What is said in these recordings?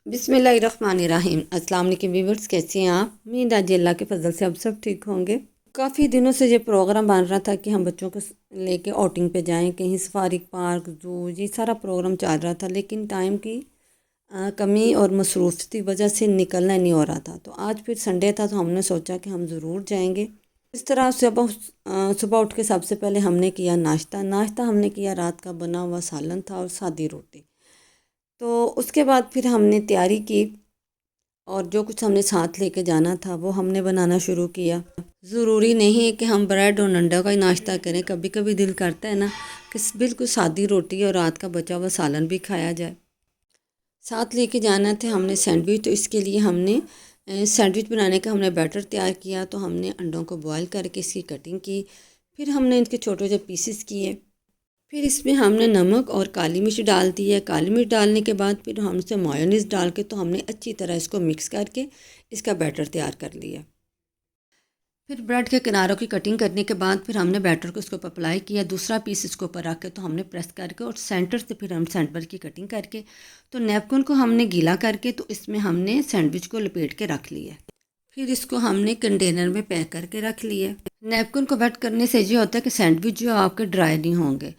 बिस्मिल्लाहिर्रहमानिर्रहीम। अस्सलाम वालेकुम व्यूअर्स, कैसे हैं आप? उम्मीद है अल्लाह के फजल से आप सब ठीक होंगे। काफ़ी दिनों से ये प्रोग्राम बन रहा था कि हम बच्चों को लेके आउटिंग पे जाएं, कहीं सफारी पार्क, जू, ये सारा प्रोग्राम चल रहा था, लेकिन टाइम की कमी और मसरूफ़ की वजह से निकलना नहीं हो रहा था। तो आज फिर संडे था तो हमने सोचा कि हम ज़रूर जाएंगे। इस तरह सुबह उठ के सबसे पहले हमने किया नाश्ता। हमने किया रात का बना हुआ सालन था और सादी रोटी। तो उसके बाद फिर हमने तैयारी की और जो कुछ हमने साथ लेके जाना था वो हमने बनाना शुरू किया। ज़रूरी नहीं है कि हम ब्रेड और अंडा का ही नाश्ता करें, कभी कभी दिल करता है ना कि बिल्कुल सादी रोटी और रात का बचा हुआ सालन भी खाया जाए। साथ लेके जाना थे हमने सैंडविच, तो इसके लिए हमने सैंडविच बनाने का हमने बैटर तैयार किया। तो हमने अंडों को बॉयल करके इसकी कटिंग की, फिर हमने इनके छोटे छोटे पीसेस किए, फिर इसमें हमने नमक और काली मिर्च डाल दी है। काली मिर्च डालने के बाद फिर हम इसे मायोनीज़ डाल के तो हमने अच्छी तरह इसको मिक्स करके इसका बैटर तैयार कर लिया। फिर ब्रेड के किनारों की कटिंग करने के बाद फिर हमने बैटर को इसके ऊपर अप्लाई किया, दूसरा पीस इसके ऊपर रख के तो हमने प्रेस करके और सेंटर से फिर हम सैंडविच की कटिंग करके तो नैपकिन को हमने गीला करके तो इसमें हमने सैंडविच को लपेट के रख लिया। फिर इसको हमने कंटेनर में पैक करके रख लिया। नैपकिन को वेट करने से ये होता है कि सैंडविच जो आपके ड्राई नहीं होंगे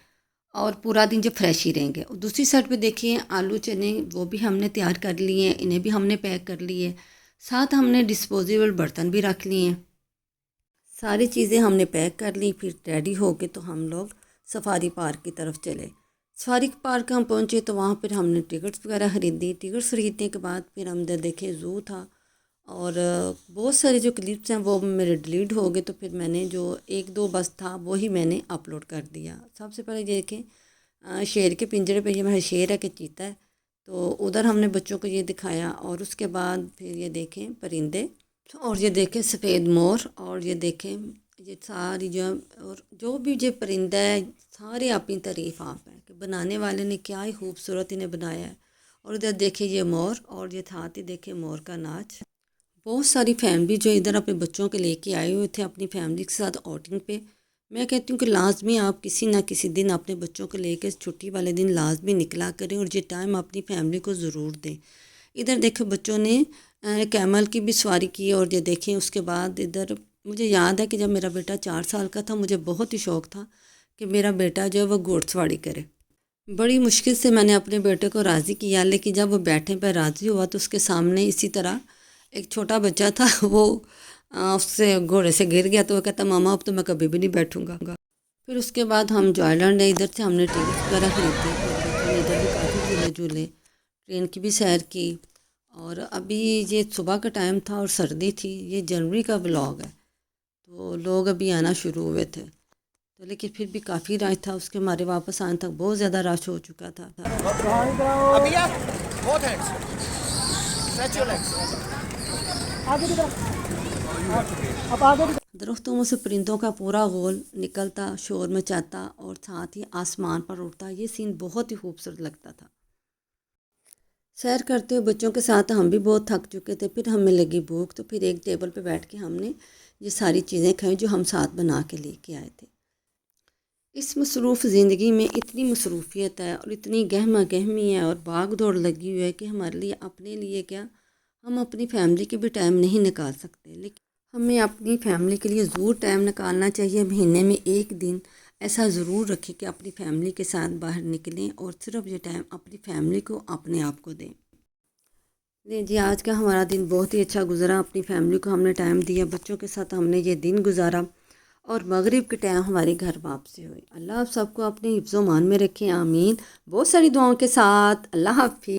और पूरा दिन जो फ्रेश ही रहेंगे। और दूसरी साइड पे देखिए आलू चने वो भी हमने तैयार कर लिए हैं, इन्हें भी हमने पैक कर लिए। साथ हमने डिस्पोजेबल बर्तन भी रख लिए हैं। सारी चीज़ें हमने पैक कर ली। फिर रेडी हो के तो हम लोग सफारी पार्क की तरफ चले। सफारी पार्क हम पहुँचे तो वहाँ पर हमने टिकट्स वगैरह ख़रीदी। टिकट्स ख़रीदने के बाद फिर हम देखे ज़ू था और बहुत सारे जो क्लिप्स हैं वो मेरे डिलीट हो गए। तो फिर मैंने जो एक दो बस था वही मैंने अपलोड कर दिया। सबसे पहले देखें शेर के पिंजरे पे, ये मेरा शेर है कि चीता है, तो उधर हमने बच्चों को ये दिखाया। और उसके बाद फिर ये देखें परिंदे और ये देखें सफ़ेद मोर और ये देखें ये सारी जो और जो भी ये परिंदा है सारे अपनी तारीफ़ आप हैं कि बनाने वाले ने क्या ही खूबसूरत इन्हें बनाया है। और इधर देखिए ये मोर और ये था देखें मोर का नाच। बहुत सारी फैमिली जो इधर अपने बच्चों के लेके आए हुए थे अपनी फैमिली के साथ आउटिंग पे। मैं कहती हूँ कि लाजमी आप किसी ना किसी दिन अपने बच्चों को लेकर छुट्टी वाले दिन लाजमी निकला करें और ये टाइम अपनी फैमिली को ज़रूर दें। इधर देखो बच्चों ने कैमल की भी सवारी की और ये देखें उसके बाद इधर मुझे याद है कि जब मेरा बेटा 4 साल का था मुझे बहुत ही शौक़ था कि मेरा बेटा जो है वो घोड़सवारी करे। बड़ी मुश्किल से मैंने अपने बेटे को राज़ी किया, लेकिन जब वो बैठे पर राज़ी हुआ तो उसके सामने इसी तरह एक छोटा बच्चा था वो उससे घोड़े से गिर गया। तो वो कहता मामा अब तो मैं कभी भी नहीं बैठूंगा। फिर उसके बाद हम जॉयलैंड है, इधर से हमने टिकट वगैरह खरीदे और बच्चों ने इधर भी काफ़ी झूले झूले, ट्रेन की भी सैर की। और अभी ये सुबह का टाइम था और सर्दी थी। ये जनवरी का व्लॉग है तो लोग अभी आना शुरू हुए थे, तो लेकिन फिर भी काफ़ी रश था। उसके हमारे वापस आने तक बहुत ज़्यादा रश हो चुका था। दरख्तों में से परिंदों का पूरा गोल निकलता, शोर मचाता और साथ ही आसमान पर उड़ता, ये सीन बहुत ही खूबसूरत लगता था। सैर करते हुए बच्चों के साथ हम भी बहुत थक चुके थे। फिर हमें लगी भूख तो फिर एक टेबल पे बैठ के हमने ये सारी चीज़ें खाई जो हम साथ बना के लेके आए थे। इस मसरूफ़ ज़िंदगी में इतनी मसरूफ़ियत है और इतनी गहमा गहमी है और भाग दौड़ लगी हुई है कि हमारे लिए अपने लिए क्या हम अपनी फैमिली के भी टाइम नहीं निकाल सकते। लेकिन हमें अपनी फैमिली के लिए ज़रूर टाइम निकालना चाहिए। महीने में एक दिन ऐसा ज़रूर रखें कि अपनी फैमिली के साथ बाहर निकलें और सिर्फ ये टाइम अपनी फैमिली को अपने आप को दें। नहीं जी, आज का हमारा दिन बहुत ही अच्छा गुजरा। अपनी फैमिली को हमने टाइम दिया, बच्चों के साथ हमने ये दिन गुजारा और मगरिब के टाइम हमारे घर वापसी हुई। अल्लाह आप सबको अपने हिफ्ज़-ओ-मान में रखें, आमीन। बहुत सारी दुआओं के साथ। अल्लाह हाफ़िज़।